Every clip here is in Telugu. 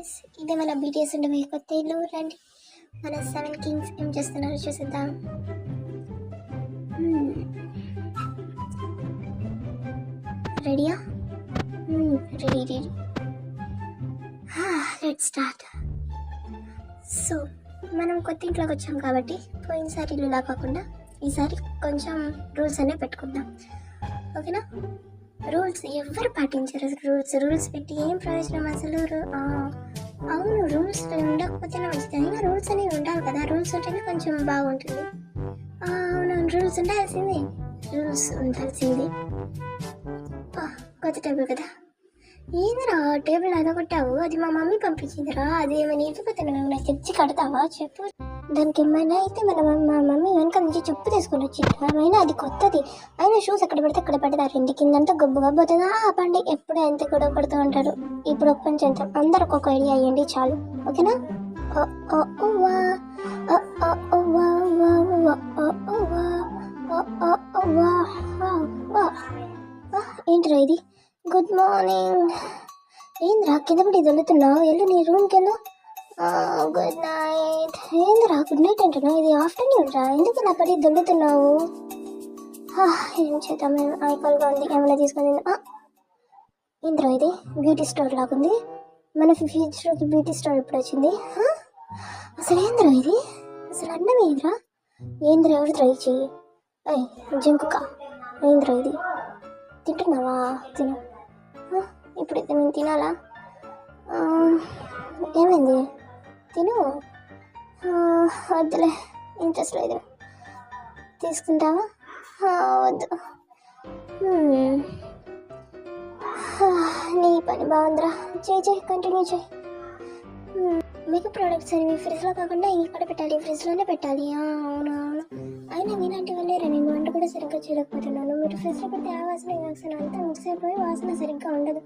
గైస్, ఇదే మన బీటీఎస్ ఉండే మీ కొత్త ఇల్లు. రండి, మన 7 కింగ్స్ ఏం చేస్తున్నారో చూసేద్దాం. రెడీయా? రెడీ. Let's start. సో మనం కొత్త ఇంట్లోకి వచ్చాం కాబట్టి పోయినసారి ఇల్లులా కాకుండా ఈసారి కొంచెం రూల్స్ అనేవి పెట్టుకుందాం. ఓకేనా? రూల్స్ ఎవరు పాటించారు? రూల్స్ పెట్టి ఏం ప్రయోజనం అసలు? అవును, రూల్స్ ఉండకపోతేనే మంచిది. అయినా రూల్స్ అనేవి ఉండాలి కదా, రూల్స్ ఉంటేనే కొంచెం బాగుంటుంది. అవునవును, రూల్స్ ఉండాల్సింది. కొత్త టేబుల్ కదా. ఏందిరా టేబుల్ అదొకటావు? అది మా మమ్మీ పంపించిందిరా. అది ఏమైనా ఇవ్వకపోతే నాకు తెచ్చి కడతావా చెప్పు? దానికి ఏమైనా అయితే మా మమ్మీ వెనక నుంచి చెప్పు తీసుకొని వచ్చింది. అయినా అది కొత్తది. అయినా షూస్ ఎక్కడ పెడితే అక్కడ పెడతారు. ఇంటి కిందంతా గబ్బు గబ్బు అవుతుంది. పండి ఎప్పుడూ ఎంత గొడవ పడుతూ ఉంటారు. ఇప్పుడు ఒప్పని చేద్దాం, అందరు ఒక్కొక్క ఐడియా అయ్యండి చాలు. ఓకేనా? ఏంటిరా ఇది? Good morning. ఏంద్రా కింద పడి దొల్లుతున్నావు? వెళ్ళు నీ రూమ్కి వెళ్ళు. Good night. ఏందిరా గుడ్ నైట్ అంటున్నావు? ఇది ఆఫ్టర్నూన్ రా, ఎందుకు ఇలా పడి దొల్లుతున్నావు? ఏం చేద్దాం, ఐకాల్గా ఉంది. ఏమైనా తీసుకొని ఏంద్రా ఇది? బ్యూటీ స్టోర్ లాగుంది. మన ఫ్యూచర్కి బ్యూటీ స్టోర్ ఎప్పుడు వచ్చింది? అసలు ఏంద్రా ఇది? అసలు అన్నం ఏంద్రా? ఏంద్రా ఎవరు ట్రై చెయ్యి? జంకుక ఏంద్రా ఇది? తింటున్నావా? తిను. ఇప్పుడు ఇది నేను తినాలా? ఏమైంది? తిను. వద్దులే, ఇంట్రెస్ట్ లేదు. తీసుకుంటావా? వద్దు. నీ పని బాగుందిరా. చేయి, కంటిన్యూ చేయి. మేకప్ ప్రోడక్ట్స్ అనేవి ఫ్రిడ్జ్లో కాకుండా ఇక్కడ పెట్టాలి, ఫ్రిడ్జ్లోనే పెట్టాలి. అవును. అయినా మీలాంటి వాళ్ళే నేను వంట కూడా సరిగ్గా చేయలేకపోతున్నాను. మీరు ఫ్రిడ్జ్లో పెడితే ఆ వాసన ఈ వాసన అంతా మిక్స్ అయిపోయి వాసన సరిగ్గా ఉండదు.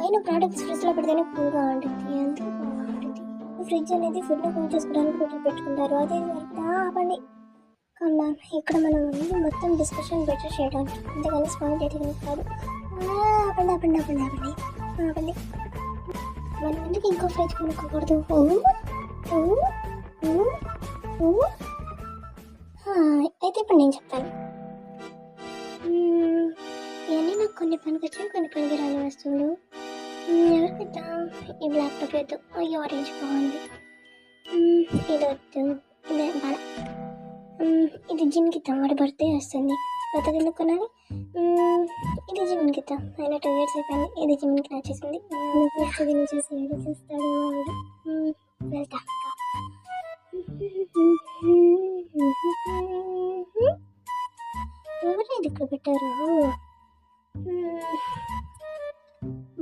అయినా ప్రోడక్ట్స్ ఫ్రిడ్జ్లో పెడితేనే కూల్గా ఉంటుంది. అందుకే బాగుంటుంది. ఫ్రిడ్జ్ అనేది ఫుడ్ని కూల్ చేసుకోవడానికి ఫుడ్ పెట్టుకుంటారు. అదే ఆపండి. కన్నా ఇక్కడ మనం మొత్తం డిస్కషన్ బెటర్ చేయడానికి, అంతేగాని స్పాయిల్ చేయడానికి కాదు. ఆపండి. మనం ఎందుకు ఇంకో ఫ్రిడ్జ్ కొనుక్కోకూడదు? అయితే ఇప్పుడు నేను చెప్తాను. ఇవన్నీ నాకు కొన్ని పనికొచ్చాయి, కొన్ని పనికి రాని వస్తువులు. ఎవరికిద్దాం? ఈ బ్లాక్ టాప్ వద్దు, ఈ ఆరెంజ్ బాగుంది. ఇది వద్దు, ఇదే బాగా. ఇది జిమ్కి ఇద్దాం, వాడి బర్త్డే వస్తుంది. కొత్తది ఎందుకు కొనాలి? ఇది జిమ్కి ఇద్దాం, ఆయన 2 years అయిపోయింది. ఇది జిమ్కి నచ్చేసింది. చూస్తాడేమో వాడు. వెళ్తా. ఎవరు ఇది ఇక్కడ పెట్టారు?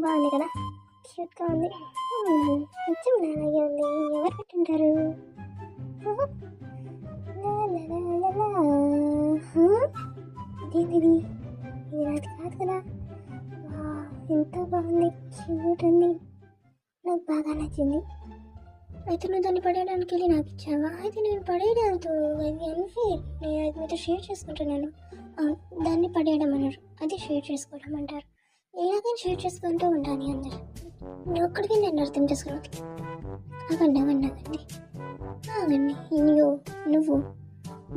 బాగుంది కదా, క్యూట్గా ఉంది. కొంచెం అలాగే ఉంది. ఎవరు పెట్టింటారు? ఇదేంటిది? ఇది నాది కాదు కదా. ఎంత బాగుంది, క్యూట్ ఉంది, నాకు బాగా నచ్చింది. అయితే నువ్వు దాన్ని పడేయడానికి వెళ్ళి నాకు ఇచ్చావా? అయితే నేను పడేయడానికి అది అన్ఫేర్. నేను అది మీతో షేర్ చేసుకుంటున్నాను. దాన్ని పడేయడం అన్నారు, అది షేర్ చేసుకోవడం అంటారు. ఎలాగైనా షేర్ చేసుకుంటూ ఉండాలి అందరు. నువ్వు ఒక్కడికి నేను అర్థం చేసుకున్నది. ఆగండి.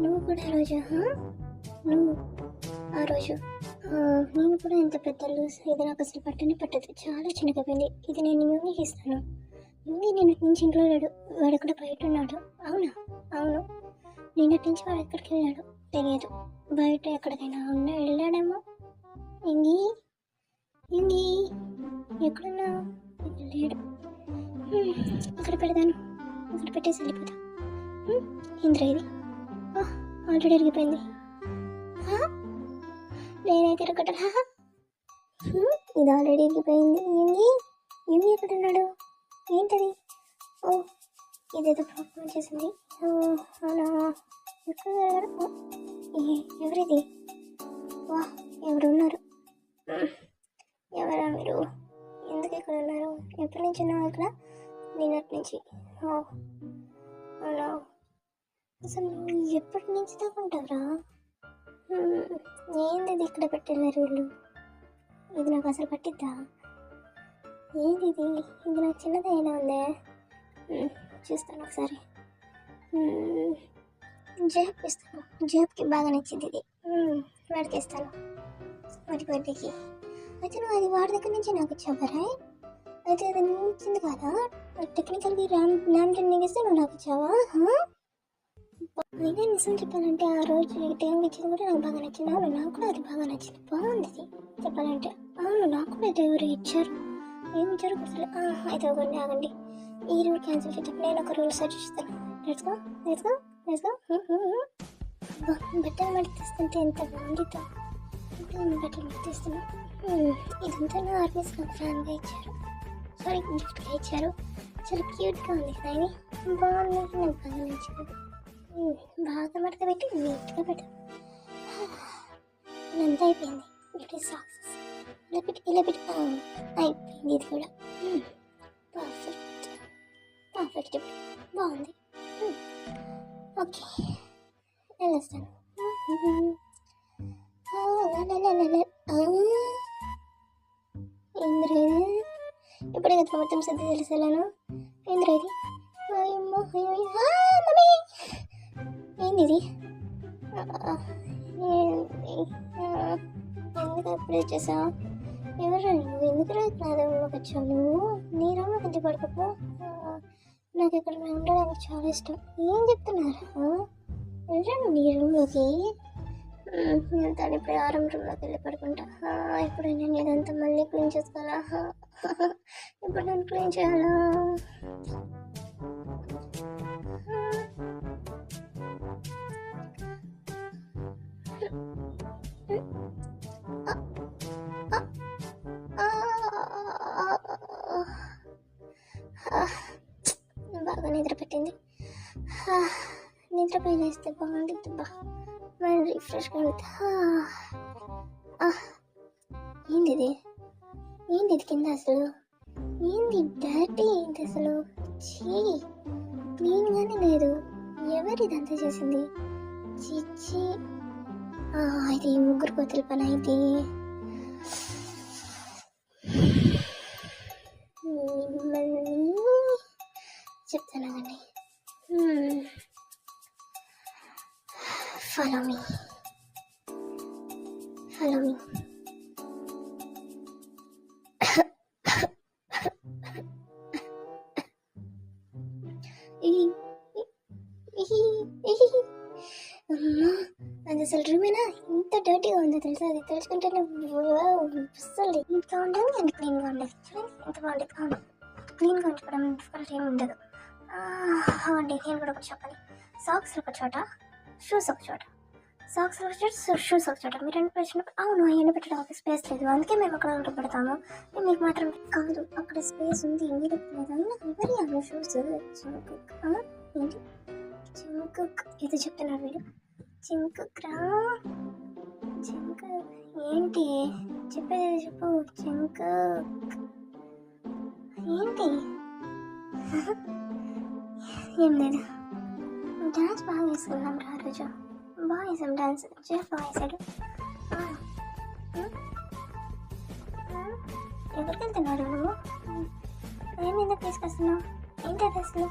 నువ్వు కూడా ఆ రోజు నేను కూడా ఇంత పెద్ద లూస్. ఇది నాకు అసలు పట్టదు, చాలా చిన్నగా పోయింది. ఇది నేను యూనికి ఇస్తాను. యూని నిన్నటి నుంచి ఇంట్లో లేడు, వాడు ఎక్కడ బయట ఉన్నాడు. అవును, నిన్నటి నుంచి వాడు ఎక్కడికి వెళ్ళాడు తెలియదు. బయట ఎక్కడికైనా వెళ్ళాడేమో. ఇంగి ఎక్కడున్నావు? ఇక్కడ లేడు. అక్కడ పెడతాను, అక్కడ పెట్టేసి వెళ్ళిపోతా. ఇంద్ర ఇది ఆల్రెడీ ఇరిగిపోయింది. నేనైతే ఇరగటా. ఇది ఆల్రెడీ ఇరిగిపోయింది. ఇంగి ఎక్కడున్నాడు? ఏంటది? ఇదేదో ప్రాబ్లం చేసింది. అవునా? ఎవరిది? ఎవరు ఉన్నారు? ఎవరా మీరు? ఎందుకు ఇక్కడ ఉన్నారు? ఎప్పటి నుంచి ఉన్నావు ఇక్కడ? నిన్నటి నుంచి. అవునా? అసలు ఎప్పటి నుంచి దాకుంటారా? ఏంది ఇక్కడ పెట్టినారు వీళ్ళు? ఇది నాకు అసలు పట్టిద్దా? ఏది ఇది? ఇది నాకు చిన్నది అయినా ఉందే. చూస్తాను ఒకసారి. జేబుకి ఇస్తాను. జేబుకి బాగా నచ్చింది ఇది. వాడికి ఇస్తాను. వాడి బర్త్డేకి. అయితే నువ్వు అది వాడి దగ్గర నుంచి నాకు ఇచ్చావరా? అయితే అది నువ్వు ఇచ్చింది కదా, టెక్నికల్గా ర్యామ్ టెన్నింగ్ ఇస్తే నువ్వు నాకు ఇచ్చావా? అయినా నిజం చెప్పాలంటే ఆ రోజు టైంకి ఇచ్చింది కూడా నాకు బాగా నచ్చింది. అవును, నాకు కూడా అది బాగా నచ్చింది. బాగుంది చెప్పాలంటే. అవును, నాకు కూడా అది ఎవరు ఇచ్చారు. ఏమి ఇచ్చారు గుర్తులే. అయితే ఒకటి ఆగండి, ఈ రూల్ క్యాన్సిల్ చేద్దాం. నేను ఒక రూల్ సెట్ చేస్తాను. Let's go. బట్టలు మడితేస్తుంటే ఎంత బాగుంది. బట్టలు మడితేస్తున్నా. ఇదంతా నా ఆర్మీస్ నాకు ఫ్యాన్గా ఇచ్చారు. సారీ, గిఫ్ట్గా ఇచ్చారు. చాలా క్యూట్గా ఉంది కదా ఇది. బాగుంది, నాకు బాగా నచ్చింది. బాగా మడత పెట్టి నీట్గా పెట్టాను. ఇదంతా అయిపోయింది. ఇప్పుడు సాక్సెస్ ఇలా పెట్టి అయిపోయింది. ఇది కూడా పర్ఫెక్ట్ బాగుంది. ఓకే, వెళ్ళొస్తాను. ఏంద్రా ఇది? ఇప్పుడే కదా మొత్తం సర్ది తెలిసేలాను. ఏంద్రా ఇది? ఏంది ఇది? ఎందుకు అప్పుడే వచ్చేసావు? ఎవరు నువ్వు? ఎందుకు నా రూమ్లోకి వచ్చావు? నువ్వు నీ రూమ్లో కొద్ది పడుకోపో. నాకు ఇక్కడ ఉండడానికి చాలా ఇష్టం. ఏం చెప్తున్నారు? వెళ్ళాను నీ రూమ్లోకి. వెళ్తాను ఇప్పుడు. ఆరం రూమ్లోకి వెళ్ళి పడుకుంటా. ఇప్పుడు నేను ఇదంతా మళ్ళీ క్లీన్ చేసుకోవాలా? ఇప్పుడు నేను క్లీన్ చేయాలా? బాగా నిద్ర పెట్టింది. నిద్రపోయి లేస్తే బాగుంటుంది. మైండ్ రిఫ్రెష్గా ఉంటుంది. ఏంది ఇది కింద అసలు? ఏంది డర్టీ? ఏంటి అసలు? చీ, క్లీన్గానే లేదు. ఎవరిదంతా చేసింది? చిచ్చి, ఇది ముగ్గురు కోతుల పని అయితే. చెప్తాను అండి. Follow me. అది అసలు రూమేనా? ఇంత డర్టీగా ఉందో తెలుసా? అది తెలుసుకుంటే అసలు ఇంకా ఉండదు. అండ్ క్లీన్గా ఉండదు. ఎంత బాగుండేది. అవును, క్లీన్గా ఉంచుకోవడం డిఫరెంట్ ఏమి ఉండదు. అండి, నేను కూడా ఒకటి చెప్పాలి. సాక్స్లు ఒక చోట, షూస్ ఒక చోట. సాక్స్ ఒక చోట, షూస్ ఒక చోట. మీరు పెట్టినప్పుడు అవును అవన్నీ పెట్టడానికి స్పేస్ లేదు. అందుకే మేము అక్కడ పెడతాము. మీకు మాత్రం కాదు, అక్కడ స్పేస్ ఉంది. మీరు లేదు. అయినా ఎవరి అన్న షూస్? ఏంటి చింకుక్? ఏదో చెప్తున్నారు వీడు. చింకుక్రా? చింకుక్ ఏంటి చెప్పేది? చెప్పు. చింకుక్ ఏంటి? ఏం లేదు. డాన్స్ బాగా వేసుకున్నాం రా రోజు. బాగా వేసాం డాన్స్. జెఫ్ బాగా వేసాడు. ఎవరికి వెళ్తున్నాడు నువ్వు? ఏమి ఎందుకు తీసుకొస్తున్నావు? ఏంటి అది అసలు?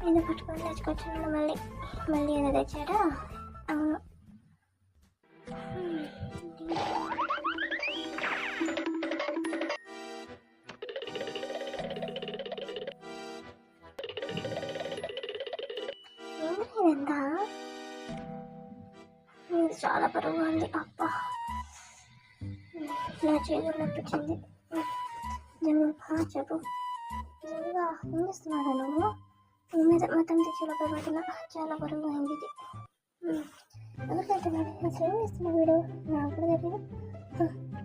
ఏదో పట్టుకొని తెచ్చుకొచ్చున్నాడు. మళ్ళీ ఏదో తెచ్చాడా? అవును. ఇదంతా చాలా బరువుగా ఉంది. అబ్బా, నా చేతులు నొప్పించింది. చెప్పు. నిజంగా ఏం చేస్తున్నాడా నువ్వు? నీ మీద మొత్తం తెచ్చేలోపై పట్టిన చాలా బరువుగా అయింది ఇది. ఎవరికి వెళ్తున్నాడు? అసలు ఏం చేస్తున్నాడు వీడు? నాకు కూడా తెలియదు.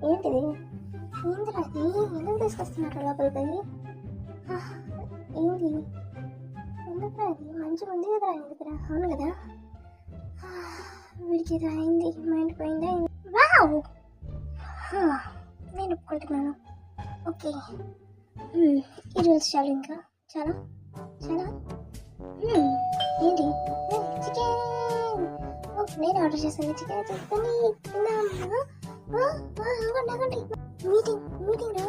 ఏంటిది? ఏందిరా అది? ఎందుకు తీసుకొస్తున్నాడు లోపలికి? ఏంది? ఎందుకురా అది? మంచిగా ఉంది కదరా? ఎందుకురా? అవును కదా, వీడికి ఇది అయింది. మైండ్ పోయిందా? వావ్, నేను ఒప్పుకుంటున్నాను. ఓకే, ఈ రోజు చాలు. ఇంకా చాలా చాలా. ఏంటి? చికెన్. నేను ఆర్డర్ చేశాను చికెన్. చెప్తాను. మీటింగ్ రా.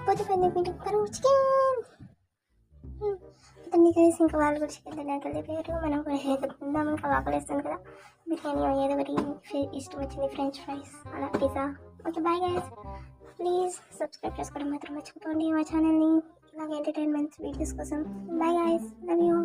పొద్దుపోయింది మీటింగ్ పరు చికెన్. అతన్ని కలిసి ఇంకా వాళ్ళు కూడా చికెన్ తినడానికి వెళ్ళిపోయారు. మనం కూడా ఏదో తిందాం, ఇంకా ఆకలిస్తుంది కదా, బిర్యానీ ఏదో ఒకటి ఇష్టం వచ్చింది, ఫ్రెంచ్ ఫ్రైస్ అలా pizza. Okay bye guys, please subscribe చేసుకోవడం మాత్రం మర్చిపోండి మా ఛానల్ని ఇలాగ ఎంటర్టైన్మెంట్స్ వీడియోస్ కోసం. Bye guys, love you.